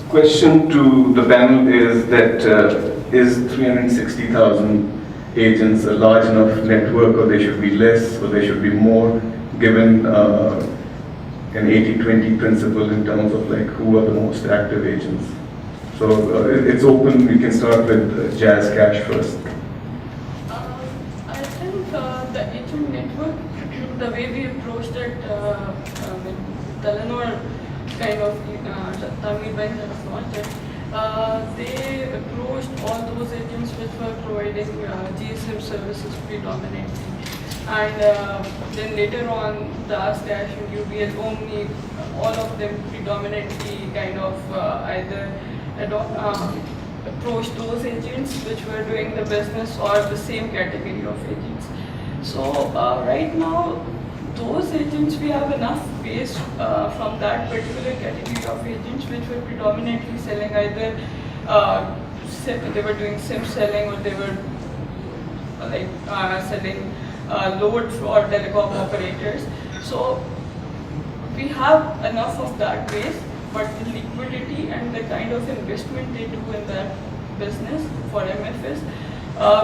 question to the panel is that is 360,000 agents a large enough network, or they should be less, or they should be more, given an 80-20 principle in terms of like who are the most active agents? So it's open. We can start with JazzCash first. I think the agent network, the way we approached it, when Telenor kind of Tamil Bank has launched it, they approached all those agents which were providing GSM services predominantly. And then later on, JazzCash and UBL, Omni, all of them predominantly kind of either approached those agents which were doing the business or the same category of agents. So right now, those agents, we have enough base from that particular category of agents which were predominantly selling either they were doing SIM selling, or they were like selling load for telecom operators. So we have enough of that base, but the liquidity and the kind of investment they do in that business for MFS,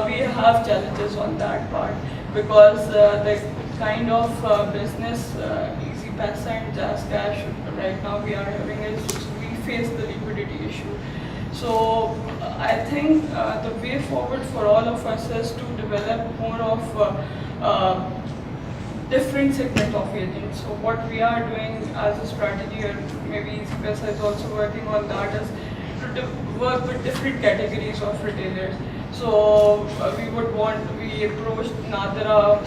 we have challenges on that part, because the kind of business EasyPass and JazzCash right now we are having is we face the liquidity issue. So I think the way forward for all of us is to develop more of different segment of agents. So what we are doing as a strategy, or maybe EasyPass is also working on that, is to work with different categories of retailers. So we approached Nadra.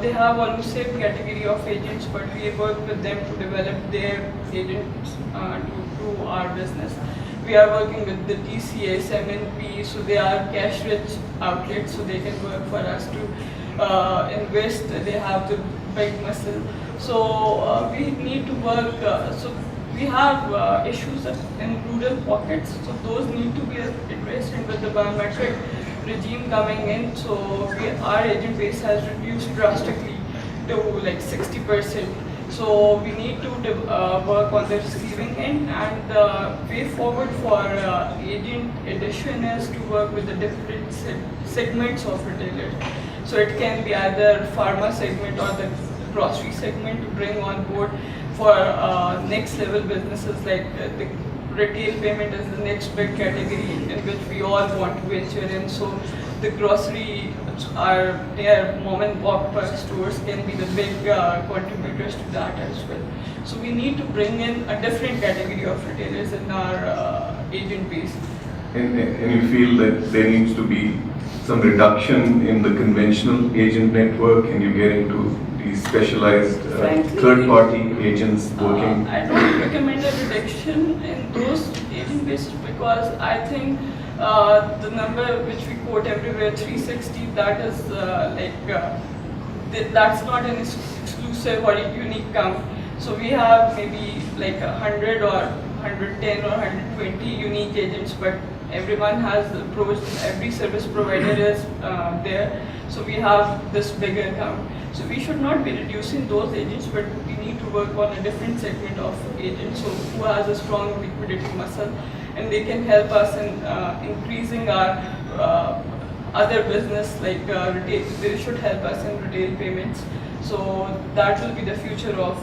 They have almost same category of agents, but we work with them to develop their agents to our business. We are working with the TCS, MNP, so they are cash-rich outlets, so they can work for us to invest. They have the big muscle. So we need to work. So we have issues in rural pockets, so those need to be addressed. And with the biometric regime coming in, so our agent base has reduced drastically to like 60%. So we need to work on the receiving end, and the way forward for agent addition is to work with the different segments of retailers. So it can be either pharma segment or the grocery segment to bring on board for next level businesses, like the retail payment is the next big category in which we all want to venture in. So the grocery, their mom and pop stores can be the big contributors to that as well. So we need to bring in a different category of retailers in our agent base. And you feel that there needs to be some reduction in the conventional agent network, and you get into these specialized third-party agents working? I don't recommend a reduction in those agent bases, because I think the number which we quote everywhere, 360, that is that's not an exclusive or a unique count. So we have maybe like 100 or 110 or 120 unique agents, but everyone has approached, every service provider is there. So we have this bigger count. So we should not be reducing those agents, but we need to work on a different segment of agents, so who has a strong liquidity muscle, and they can help us in increasing our other business, like retail. They should help us in retail payments. So that will be the future of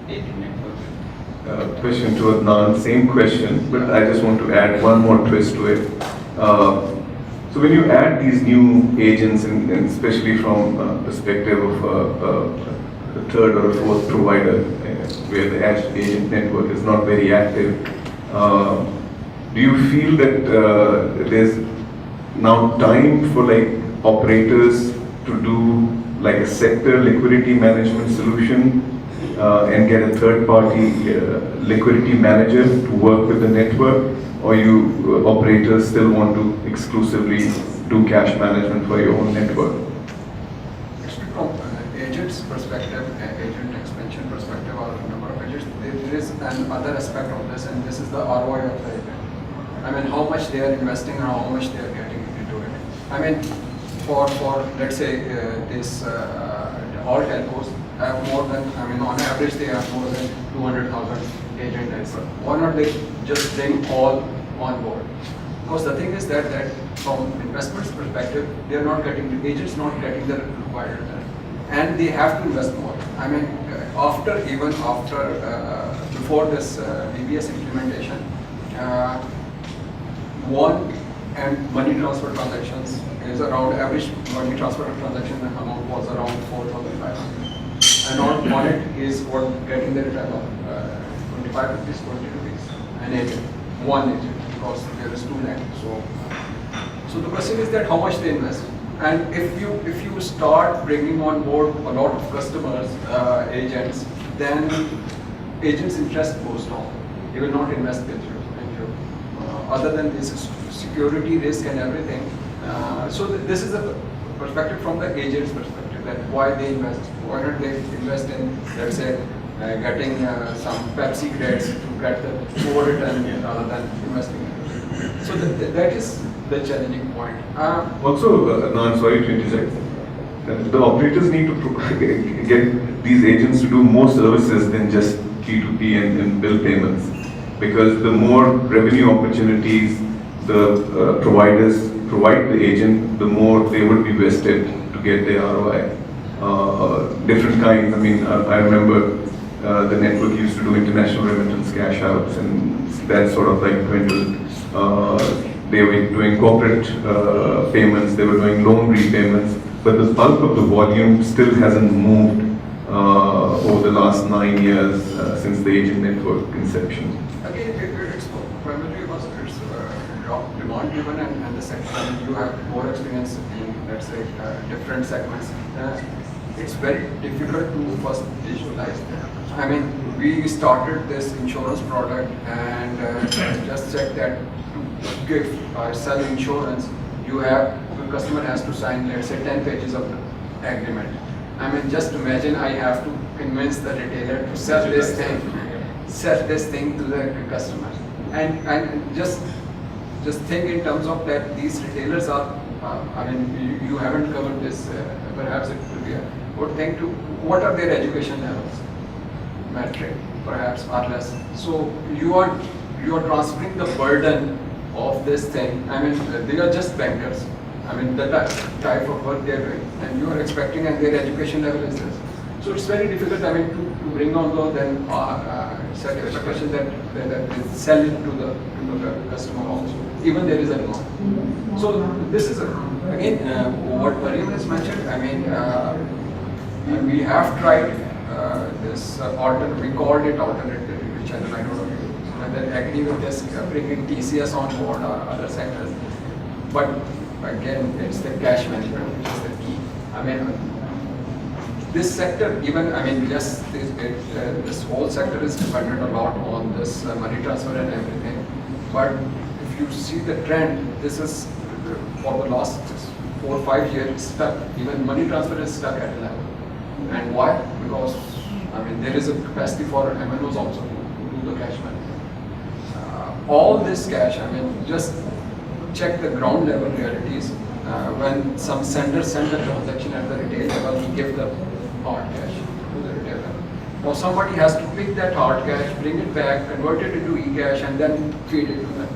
agent network. Question to Adnan, same question, but I just want to add one more twist to it. So when you add these new agents, and especially from perspective of a third or a fourth provider, where the agent network is not very active, do you feel that there's now time for like operators to do like a sector liquidity management solution and get a third-party liquidity manager to work with the network? Or you operators still want to exclusively do cash management for your own network? From agent's perspective, agent expansion perspective, or number of agents, there is another aspect of this, and this is the ROI of the agent. I mean, how much they are investing and how much they are getting into it. I mean, for let's say this all telcos have more than, I mean, on average they have more than 200,000 agent network. Why not they just bring all on board? Because the thing is that from investments perspective, they are not getting, the agents not getting the required return. And they have to invest more. I mean, before this BBS implementation, one and money transfer transactions is around, average money transfer transaction amount was around 4,500. And on it is what getting the return of 25 rupees, 20 rupees, an agent, one agent, because there is 2 lakh. So the question is that how much they invest. And if you start bringing on board a lot of customers, agents, then agents' interest goes down. They will not invest with you. Other than this security risk and everything. So this is a perspective from the agent's perspective, that why they invest. Why not they invest in, let's say, getting some Pepsi credits to get the more return rather than investing. So that is the challenging point. Also, Adnan, sorry to interject. The operators need to get these agents to do more services than just P2P and bill payments, because the more revenue opportunities the providers provide the agent, the more they would be vested to get their ROI. Different kinds. I mean, I remember the network used to do international remittance cash outs, and that sort of like dwindled. They were doing corporate payments, they were doing loan repayments, but the bulk of the volume still hasn't moved over the last 9 years since the agent network inception. Again, it's primarily because it's demand driven and the sector, you have more experience in, let's say, different segments. It's very difficult to first visualize that. I mean, we started this insurance product and just check that to give or sell insurance, the customer has to sign, let's say, 10 pages of the agreement. I mean, just imagine I have to convince the retailer to sell this thing to the customer. And just think in terms of that these retailers are, I mean, you haven't covered this, perhaps it could be a good thing to, what are their education levels? Metric, perhaps, or less. So you are transferring the burden of this thing. I mean, they are just bankers. I mean, the type of work they are doing, and you are expecting, and their education level is this. So it's very difficult, I mean, to bring on those, then set expectation that they sell it to the customer also. Even there is a demand. So this is again what Maryam has mentioned. I mean, we have tried this alternate. We called it alternative channel. I don't know whether agree with this, bringing TCS on board or other sectors. But again, it's the cash management which is the key. I mean, this sector, even, I mean, just this whole sector is dependent a lot on this money transfer and everything. But if you see the trend, this is for the last 4 or 5 years stuck. Even money transfer is stuck at a level. And why? Because, I mean, there is a capacity for MNOs also to do the cash management. All this cash, I mean, just check the ground level realities. When some sender sends a transaction at the retail level, he gives the hard cash to the retailer. Now somebody has to pick that hard cash, bring it back, convert it into e-cash, and then feed it to them.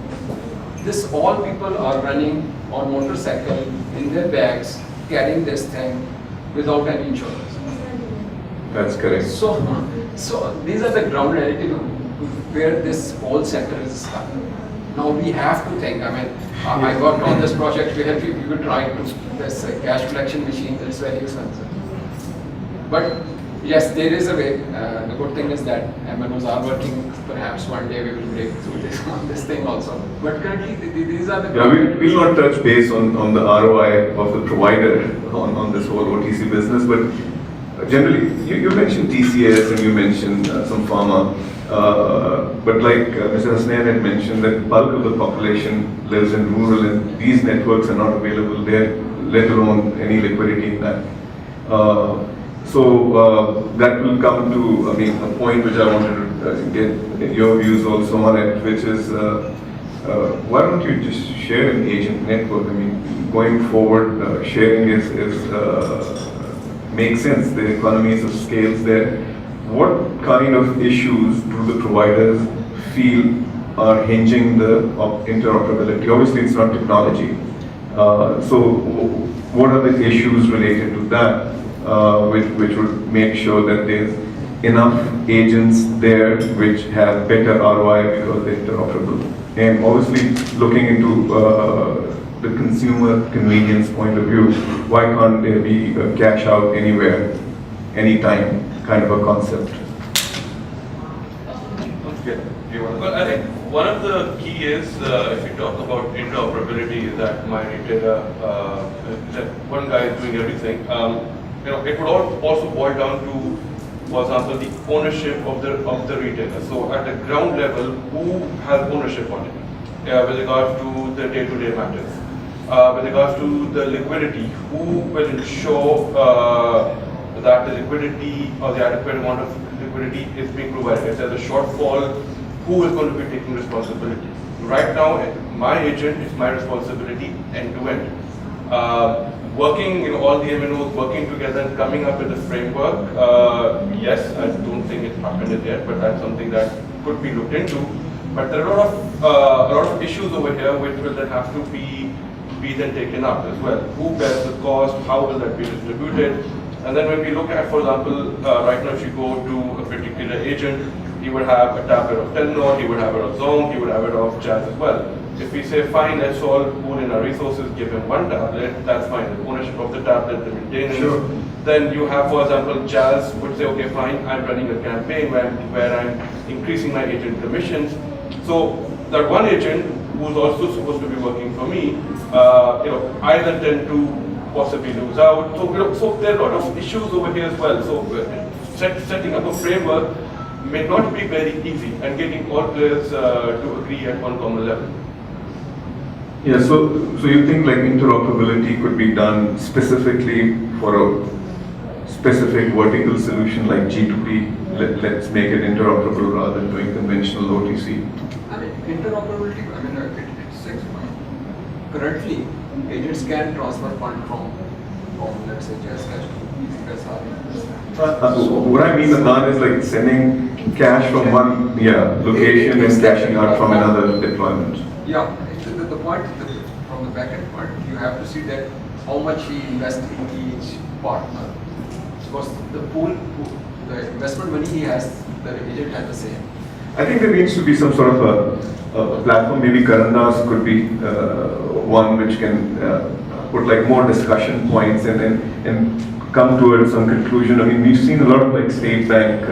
This all people are running on motorcycle in their bags, carrying this thing without any insurance. That's correct. So these are the ground reality where this whole sector is stuck. Now we have to think. I mean, I worked on this project where we were trying to this cash collection machine that is very expensive. But yes, there is a way. The good thing is that MNOs are working. Perhaps one day we will break through this on this thing also. But currently, these are the. Yeah, we will not touch base on the ROI of the provider on this whole OTC business, but generally, you mentioned TCS and you mentioned some pharma. But like Mr. Hussain had mentioned, that bulk of the population lives in rural and these networks are not available there, let alone any liquidity in that. So that will come to, I mean, a point which I wanted to get your views also on it, which is why don't you just share an agent network? I mean, going forward, sharing is makes sense. The economies of scales there. what kind of issues do the providers feel are hinging the interoperability? Obviously, it's not technology. So, what are the issues related to that, which would make sure that there's enough agents there which have better ROI because they're interoperable? And obviously, looking into the consumer convenience point of view, why can't there be a cash out anywhere, anytime kind of a concept? Well, I think one of the key is, if you talk about interoperability, is that my retailer, that one guy is doing everything. It would also boil down to, for example, the ownership of the retailer. So at the ground level, who has ownership on it? With regards to the day-to-day matters. With regards to the liquidity, who will ensure that the liquidity or the adequate amount of liquidity is being provided? If there's a shortfall, who is going to be taking responsibility? Right now, my agent, it's my responsibility end-to-end. Working, all the MNOs working together and coming up with a framework, yes, I don't think it's happened yet, but that's something that could be looked into. But there are a lot of issues over here which will then have to be then taken up as well. Who bears the cost? How will that be distributed? And then when we look at, for example, right now if you go to a particular agent, he would have a tablet of Telenor, he would have it of Zong, he would have it of Jazz as well. If we say, fine, let's all pool in our resources, give him one tablet, that's fine. The ownership of the tablet, the maintenance. Sure. Then you have, for example, Jazz would say, okay, fine, I'm running a campaign where I'm increasing my agent commissions. So that one agent who's also supposed to be working for me, I then tend to possibly lose out. So there are a lot of issues over here as well. So setting up a framework may not be very easy, and getting all players to agree at one common level. Yeah, so you think like interoperability could be done specifically for a specific vertical solution like G2P? Let's make it interoperable rather than doing conventional OTC. I mean, interoperability, it's currently, agents can transfer fund from let's say, JazzCash to Paysys. What I mean, Adnan, is like sending cash from one location and cashing out from another deployment. Yeah, the point, from the backend part, you have to see that how much he invests in each partner. Because the pool, the investment money he has, the agent has the same. I think there needs to be some sort of a platform. Maybe Karandas could be one which can put like more discussion points and come to some conclusion. I mean, we've seen a lot of like state bank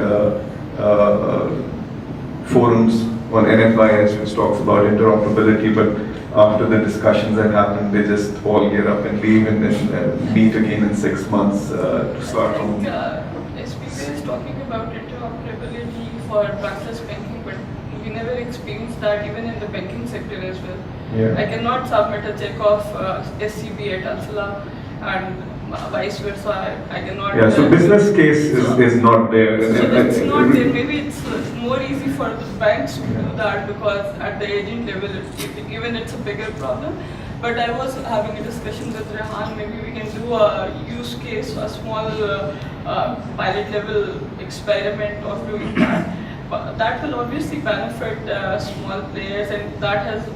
forums on NFIS which talks about interoperability, but after the discussions that happen, they just all get up and leave and then meet again in 6 months to start from. SPB is talking about interoperability for trustless banking, but we never experienced that even in the banking sector as well. Yeah. I cannot submit a check of SCB at Alsala and vice versa. I cannot. Yeah, so business case is not there. So it's not there. Maybe it's more easy for the banks to do that because at the agent level, even it's a bigger problem. But I was having a discussion with Rehan. Maybe we can do a use case, a small pilot level experiment of doing that. But that will obviously benefit small players, and that has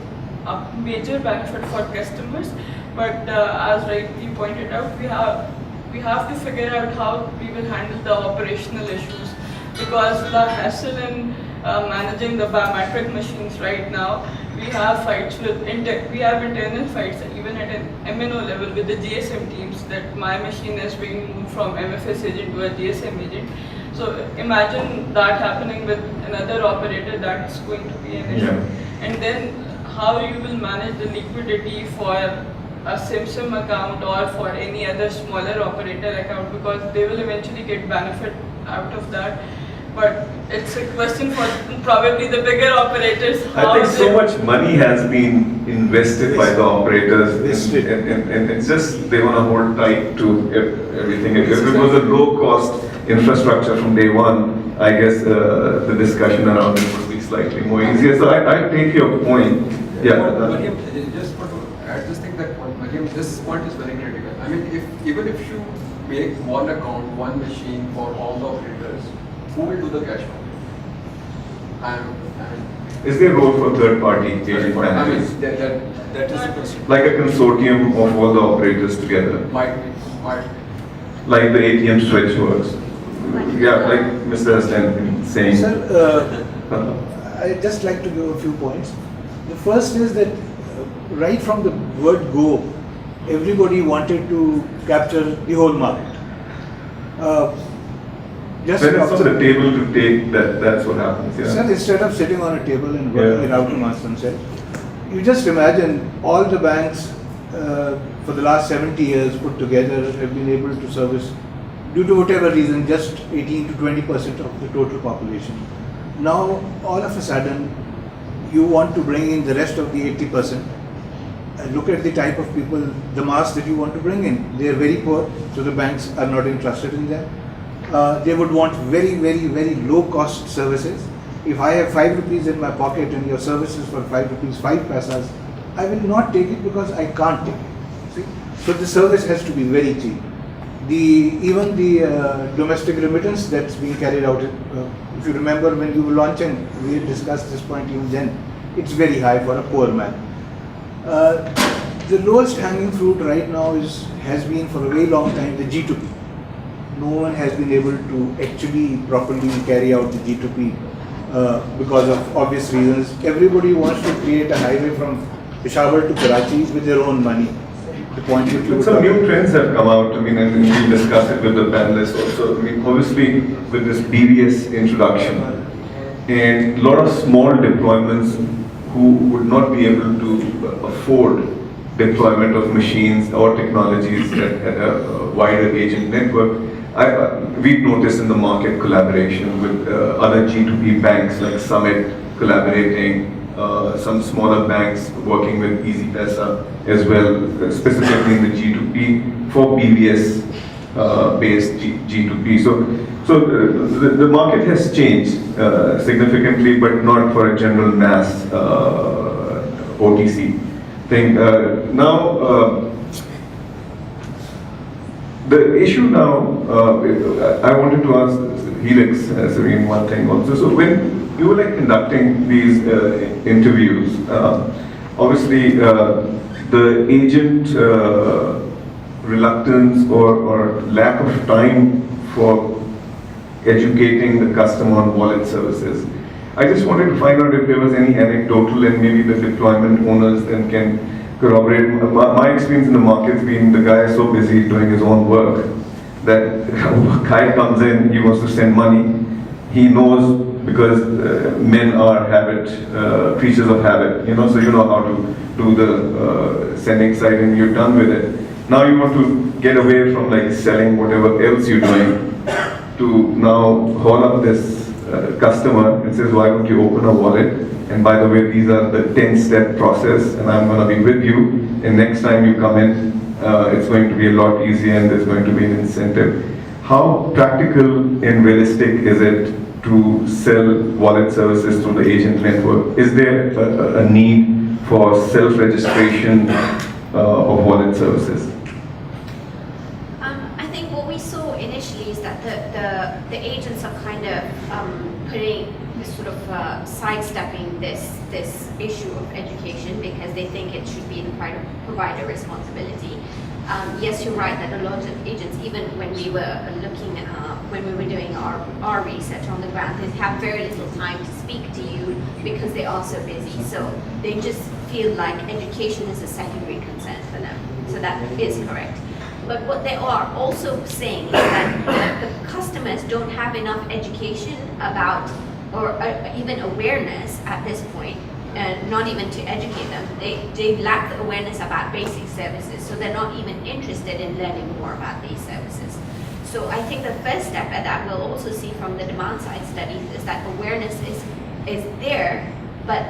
a major benefit for customers. But as rightly pointed out, we have to figure out how we will handle the operational issues, because the hassle in managing the biometric machines right now, we have fights with internal fights even at an MNO level with the GSM teams, that my machine is being moved from MFS agent to a GSM agent. So imagine that happening with another operator, that's going to be an issue. Yeah. And then how you will manage the liquidity for a SIM account or for any other smaller operator account, because they will eventually get benefit out of that. But it's a question for probably the bigger operators. I think so much money has been invested by the operators, and it's just they want to hold tight to everything. If it was a low-cost infrastructure from day one, I guess the discussion around it would be slightly more easier. So I take your point. Yeah. Maryam, just want to add this thing that Maryam, this point is very critical. I mean, even if you make one account, one machine for all the operators, who will do the cash flow? I mean, Is there a role for third-party agent managers? that is the question. Like a consortium of all the operators together? Might be. Like the ATM stretch works? Yeah, like Mr. Hussain saying. Sir, I'd just like to give a few points. The first is that right from the word go, everybody wanted to capture the whole market. Just When it's on the table to take, that's what happens, yeah. Sir, instead of sitting on a table and working it out amongst themselves, you just imagine all the banks for the last 70 years put together have been able to service, due to whatever reason, just 18 to 20% of the total population. Now, all of a sudden, you want to bring in the rest of the 80%. Look at the type of people, the mass that you want to bring in. They are very poor, so the banks are not interested in them. They would want very, very, very low cost services. If I have 5 rupees in my pocket and your services for 5 rupees, 5 paisas, I will not take it because I can't take it. See? So the service has to be very cheap. Even the domestic remittance that's being carried out, if you remember when you were launching, we had discussed this point even then, it's very high for a poor man. The lowest hanging fruit right now has been for a very long time the G2P. No one has been able to actually properly carry out the G2P because of obvious reasons. Everybody wants to create a highway from Peshawar to Karachi with their own money. The point which you Some new trends have come out, and we discussed it with the panelists also. Obviously with this BVS introduction and a lot of small deployments who would not be able to afford deployment of machines or technologies at a wider agent network. We've noticed in the market collaboration with other G2P banks like Summit collaborating, some smaller banks working with EasyPesa as well, specifically in the G2P for BVS based G2P. So the market has changed significantly, but not for a general mass OTC thing. The issue now, I wanted to ask Helix, Serene, one thing also. So when you were conducting these interviews, obviously the agent reluctance or lack of time for educating the customer on wallet services. I just wanted to find out if there was any anecdotal and maybe the deployment owners then can corroborate. My experience in the market's been the guy is so busy doing his own work that a guy comes in, he wants to send money. He knows because men are creatures of habit, so you know how to do the sending side and you're done with it. Now you want to get away from selling whatever else you're doing to now call up this customer and says, why don't you open a wallet? And by the way, these are the 10-step process and I'm going to be with you. And next time you come in, it's going to be a lot easier and there's going to be an incentive. How practical and realistic is it to sell wallet services through the agent network? Is there a need for self-registration of wallet services? I think what we saw initially is that the agents are kind of putting this sort of sidestepping this issue of education because they think it should be the provider responsibility. Yes, you're right that a lot of agents, even when we were when we were doing our research on the ground, they have very little time to speak to you because they are so busy. So they just feel like education is a secondary concern for them. So that is correct. But what they are also saying is that the customers don't have enough education about or even awareness at this point, not even to educate them. They lack the awareness about basic services, so they're not even interested in learning more about these services. So I think the first step that we'll also see from the demand side studies is that awareness is there, but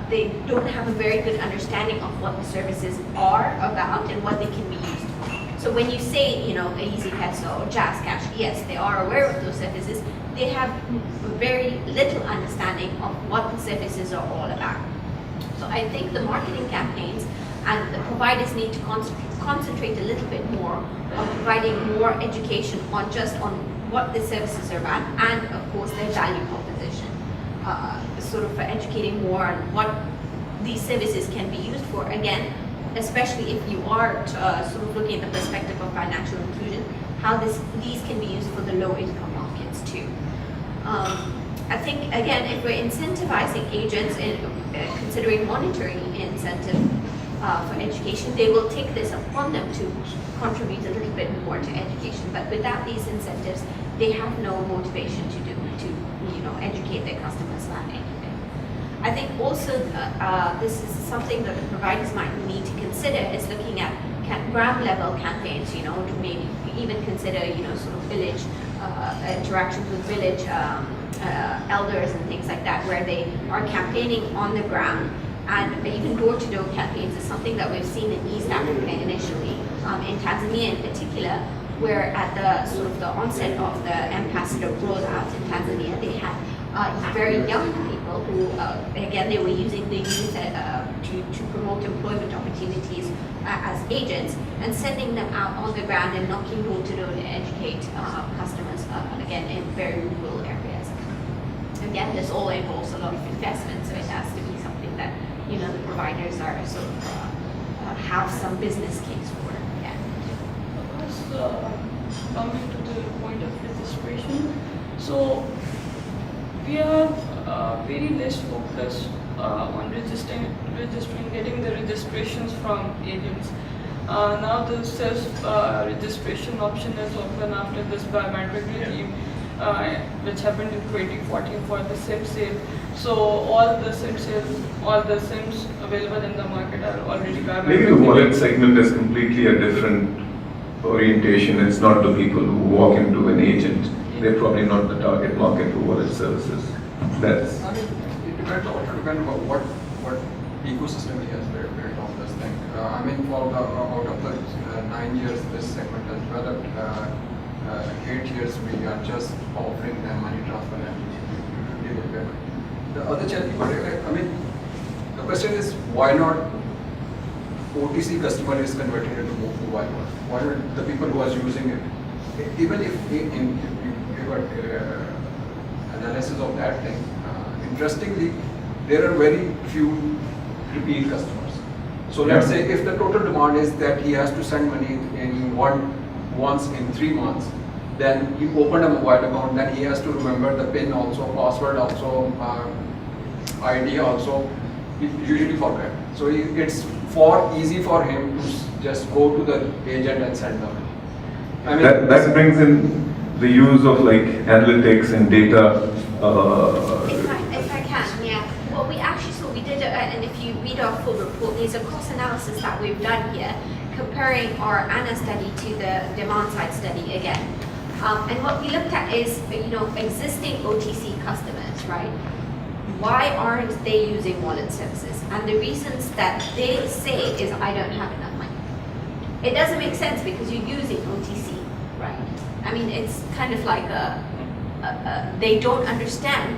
they don't have a very good understanding of what the services are about and what they can be used for. So when you say, EasyPesa or JazzCash, yes, they are aware of those services. They have very little understanding of what the services are all about. So I think the marketing campaigns and the providers need to concentrate a little bit more on providing more education on what the services are about, and of course their value proposition. Sort of educating more on what these services can be used for. Again, especially if you are sort of looking at the perspective of financial inclusion, how these can be used for the low income markets too. I think again, if we're incentivizing agents and considering monetary incentive for education, they will take this upon them to contribute a little bit more to education. But without these incentives, they have no motivation to educate their customers about anything. I think also this is something that the providers might need to consider is looking at ground level campaigns. To maybe even consider sort of village interactions with village elders and things like that, where they are campaigning on the ground. And even door-to-door campaigns is something that we've seen in East Africa initially, in Tanzania in particular, where at the sort of the onset of the ambassador rollout in Tanzania, they had very young people who, again, they were using the youth to promote employment opportunities as agents and sending them out on the ground and knocking door-to-door to educate customers, again, in very rural areas. Again, this all involves a lot of investment, so it has to be something that the providers are sort of have some business case for. Yeah. Coming to the point of registration, so we are very less focused on registering, getting the registrations from agents. Now the self-registration option is open after this biometric regime, which happened in 2014 for the SIM sale. So all the SIM sales, all the SIMs available in the market are already biometric. Maybe the wallet segment is completely a different orientation. It's not the people who walk into an agent. They're probably not the target market for wallet services. That's. I mean, it depends on what ecosystem he has built on this thing. I mean, for out of the 9 years this segment has developed, 8 years we are just offering them money transfer and utility payment. The other challenge, I mean, the question is why not OTC customer is converting it to mobile one? Why not the people who are using it? Even if you give an analysis of that thing, interestingly, there are very few repeat customers. So let's say if the total demand is that he has to send money in once in 3 months, then he opened a mobile account, then he has to remember the PIN also, password also, ID also, he usually forget. So it's easy for him to just go to the agent and send the money. I mean, that brings in the use of like analytics and data. If I can, yeah. What we actually saw, we did, and if you read our full report, there's a cost analysis that we've done here, comparing our ANA study to the demand side study again. And what we looked at is, existing OTC customers, right? Why aren't they using wallet services? And the reasons that they say is, I don't have enough money. It doesn't make sense because you're using OTC, right? I mean, it's kind of like they don't understand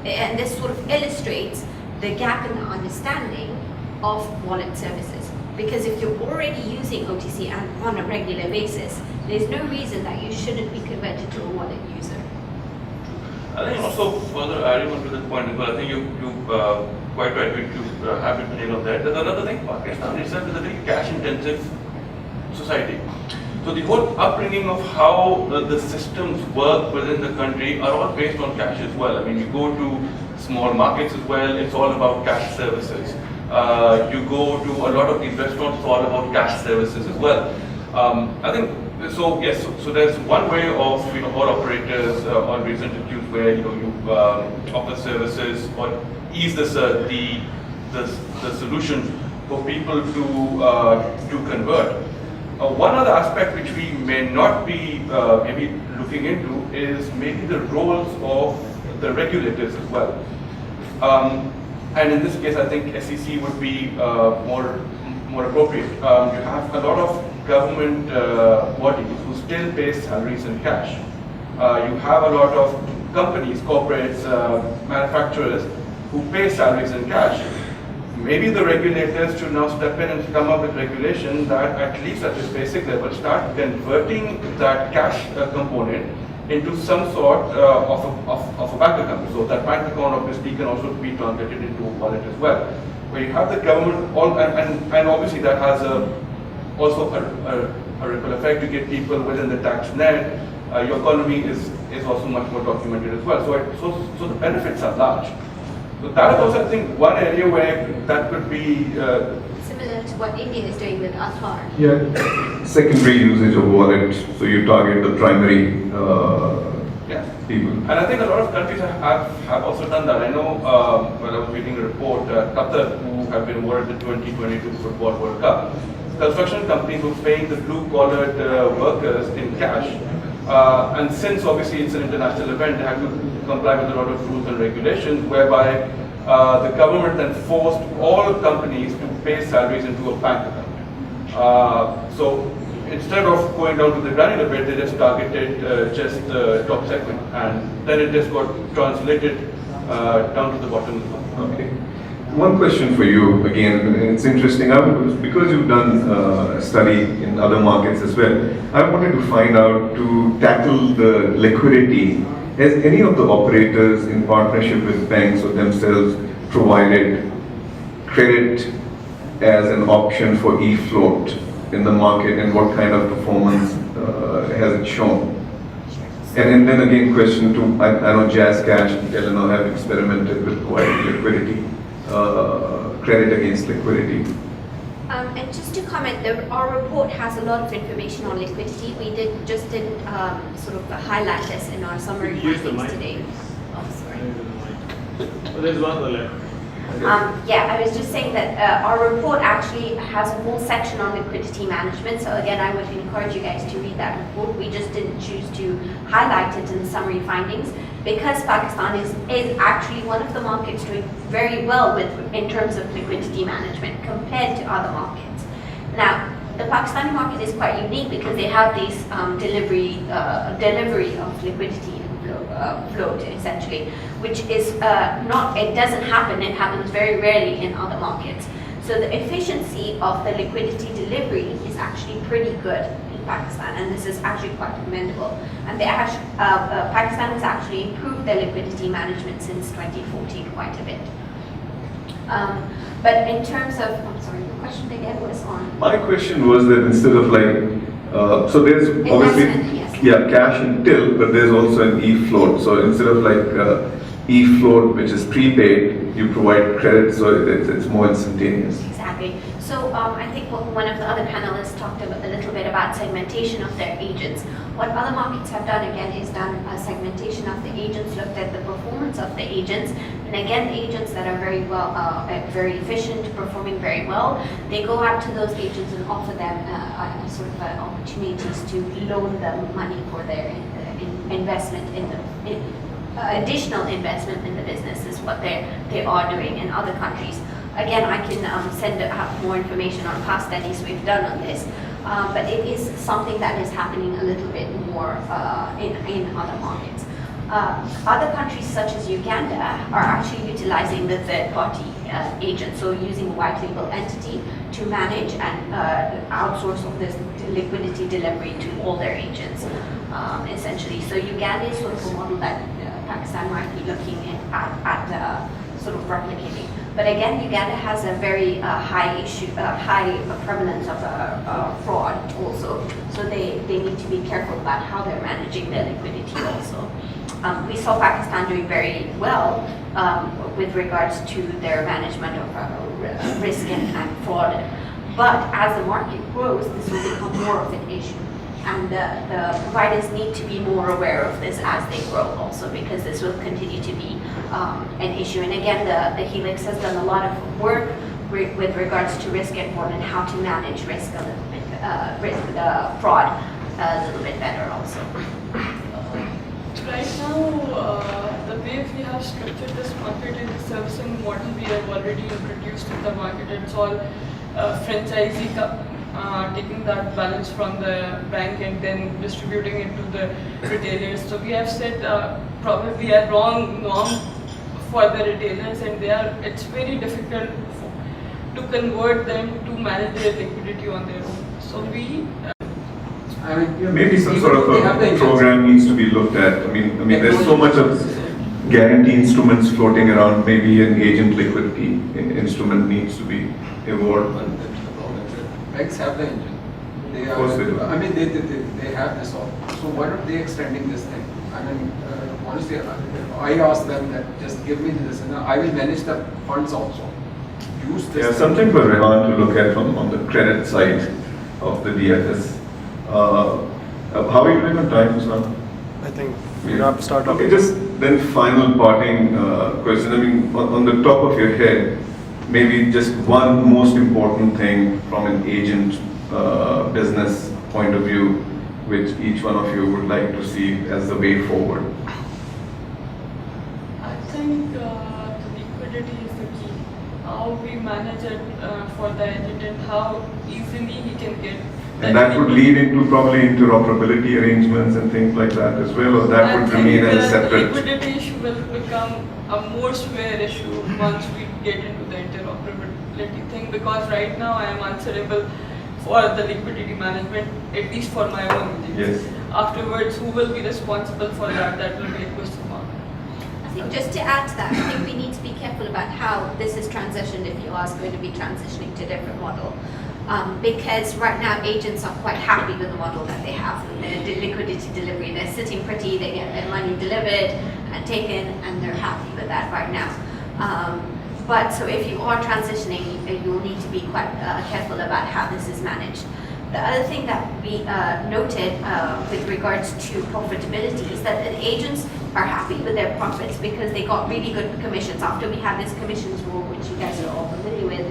and this sort of illustrates the gap in the understanding of wallet services. Because if you're already using OTC and on a regular basis, there's no reason that you shouldn't be converted to a wallet user. I think also further adding on to that point, because I think you quite right to have it nailed on that. There's another thing, Pakistan itself is a very cash-intensive society. So the whole upbringing of how the systems work within the country are all based on cash as well. I mean, you go to small markets as well, it's all about cash services. You go to a lot of these restaurants, it's all about cash services as well. I think so. Yes. So there's one way of all operators or representatives where you offer services or ease the solution for people to convert. One other aspect which we may not be maybe looking into is maybe the roles of the regulators as well. And in this case, I think SEC would be more appropriate. You have a lot of government bodies who still pay salaries in cash. You have a lot of companies, corporates, manufacturers who pay salaries in cash. Maybe the regulators should now step in and come up with regulation that at least at this basic level start converting that cash component into some sort of a bank account. So that bank account obviously can also be translated into a wallet as well. Where you have the government, and obviously that has also a ripple effect to get people within the tax net. Your economy is also much more documented as well. So the benefits are large. So that is also, I think, one area where that could be Similar to what India is doing with Aadhaar. Yeah. Secondary usage of wallet, so you target the primary people. And I think a lot of countries have also done that. I know when I was reading a report, Qatar, who have been awarded the 2022 Football World Cup, construction companies were paying the blue-collared workers in cash. And since obviously it's an international event, they had to comply with a lot of rules and regulations, whereby the government then forced all companies to pay salaries into a bank account. So instead of going down to the granular bit, they just targeted just the top segment, and then it just got translated down to the bottom. Okay. One question for you again. It's interesting because you've done a study in other markets as well. I wanted to find out, to tackle the liquidity. Has any of the operators in partnership with banks or themselves provided credit as an option for e-float in the market, and what kind of performance has it shown? And then again, question two, I know JazzCash and Telenor have experimented with providing liquidity, credit against liquidity. And just to comment, our report has a lot of information on liquidity. We didn't sort of highlight this in our summary findings today. Oh, sorry. Oh, there's one on the left. Yeah, I was just saying that our report actually has a whole section on liquidity management. So again, I would encourage you guys to read that report. We just didn't choose to highlight it in the summary findings because Pakistan is actually one of the markets doing very well in terms of liquidity management compared to other markets. Now, the Pakistani market is quite unique because they have this delivery of liquidity float essentially, which is it doesn't happen, it happens very rarely in other markets. So the efficiency of the liquidity delivery is actually pretty good in Pakistan, and this is actually quite commendable. And Pakistan has actually improved their liquidity management since 2014 quite a bit. But in terms of, I'm sorry, the question again was on? My question was that instead of so there's obviously, yes. Cash and till, but there's also an e-float. So instead of e-float, which is prepaid, you provide credit, so it's more instantaneous. Exactly. So I think one of the other panelists talked a little bit about segmentation of their agents. What other markets have done again is done a segmentation of the agents, looked at the performance of the agents, and again, agents that are very well, very efficient, performing very well, they go out to those agents and offer them sort of opportunities to loan them money for their investment in the additional investment in the business is what they are doing in other countries. Again, I can send out more information on past studies we've done on this, but it is something that is happening a little bit more in other markets. Other countries such as Uganda are actually utilizing the third-party agent, so using a white label entity to manage and outsource of this liquidity delivery to all their agents, essentially. So Uganda is sort of a model that Pakistan might be looking at sort of replicating. But again, Uganda has a very high prevalence of fraud also. So they need to be careful about how they're managing their liquidity also. We saw Pakistan doing very well with regards to their management of risk and fraud. But as the market grows, this will become more of an issue. And the providers need to be more aware of this as they grow also, because this will continue to be an issue. And again, the Helix has done a lot of work with regards to risk and fraud and how to manage risk a little bit, fraud a little bit better also. Right now, the way we have structured this market in the servicing model we have already introduced in the market, it's all franchisee taking that balance from the bank and then distributing it to the retailers. So we have set probably a wrong norm for the retailers, and it's very difficult to convert them to manage their liquidity on their own. So we I mean, Yeah, maybe some even sort of though they have the a engines. program needs to be looked at. I mean, there's so much of guarantee instruments floating around. Maybe an agent liquidity instrument needs to be evolved. But the problem is that banks have the engine. They Of course they do. I mean, they have this all. So why not they extending this thing? I mean, honestly, I asked them that just give me this, and I will manage the funds also. Use this. Yeah, something for Rehan to look at from on the credit side of the DFS. How are you doing on time, Nusrat? I think Yeah. we have to start off. Okay, just then final parting question. I mean, on the top of your head, maybe just one most important thing from an agent business point of view, which each one of you would like to see as the way forward. I think the liquidity is the key. How we manage it for the agent and how easily he can get. And that would lead into probably interoperability arrangements and things like that as well, or that would remain as a The separate. liquidity issue will become a more severe issue once we get into the interoperability thing, because right now I am answerable for the liquidity management, at least for my own agents. Yes. Afterwards, who will be responsible for that? That will be a question mark. I think just to add to that, I think we need to be careful about how this is transitioned if you are going to be transitioning to a different model. Because right now agents are quite happy with the model that they have, the liquidity delivery. They're sitting pretty, they get their money delivered and taken, and they're happy with that right now. But so if you are transitioning, you'll need to be quite careful about how this is managed. The other thing that we noted with regards to profitability is that the agents are happy with their profits because they got really good commissions. After we had this commissions rule, which you guys are all familiar with,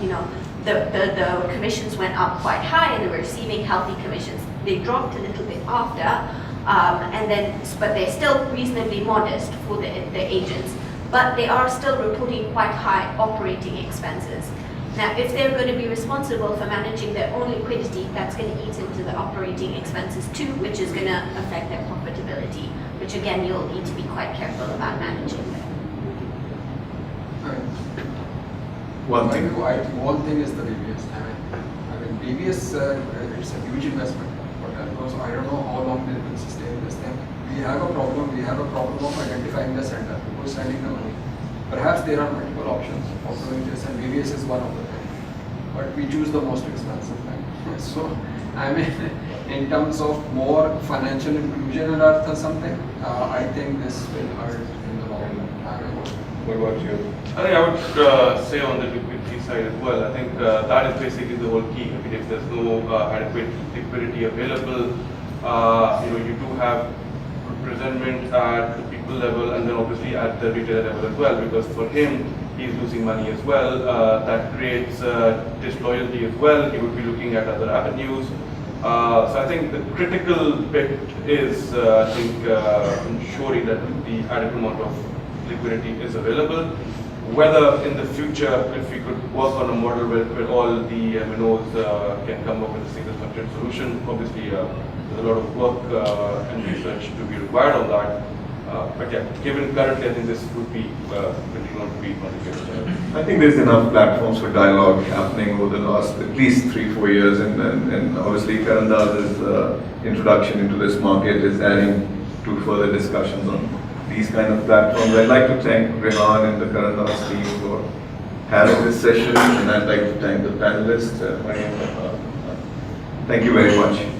you know, the commissions went up quite high and they were receiving healthy commissions. They dropped a little bit after, but they're still reasonably modest for the agents, but they are still reporting quite high operating expenses. Now, if they're going to be responsible for managing their own liquidity, that's going to eat into the operating expenses too, which is going to affect their profitability, which again, you'll need to be quite careful about managing them. One thing. One thing is the BBS. I mean BBS, it's a huge investment for telcos. I don't know how long they will sustain this thing. We have a problem. We have a problem of identifying the sender, who's sending the money. Perhaps there are multiple options for doing this, and BBS is one of them. But we choose the most expensive thing. So, I mean, in terms of more financial inclusion or something, I think this will hurt in the long run. I mean, What about you? I think I would say on the liquidity side as well. I think that is basically the whole key. I mean, if there's no adequate liquidity available, you do have resentment at the people level and then obviously at the retailer level as well, because for him, he's losing money as well. That creates disloyalty as well. He would be looking at other avenues. So I think the critical bit is, ensuring that the adequate amount of liquidity is available. Whether in the future, if we could work on a model where all the MNOs can come up with a single structured solution, obviously there's a lot of work and research to be required on that. But yeah, given currently, I think this would be continuing to be complicated. I think there's enough platforms for dialogue happening over the last at least 3-4 years, and obviously Karandaz's introduction into this market is adding to further discussions on these kind of platforms. I'd like to thank Rehan and the Karandaz team for having this session, and I'd like to thank the panelists. Maryam, thank you very much.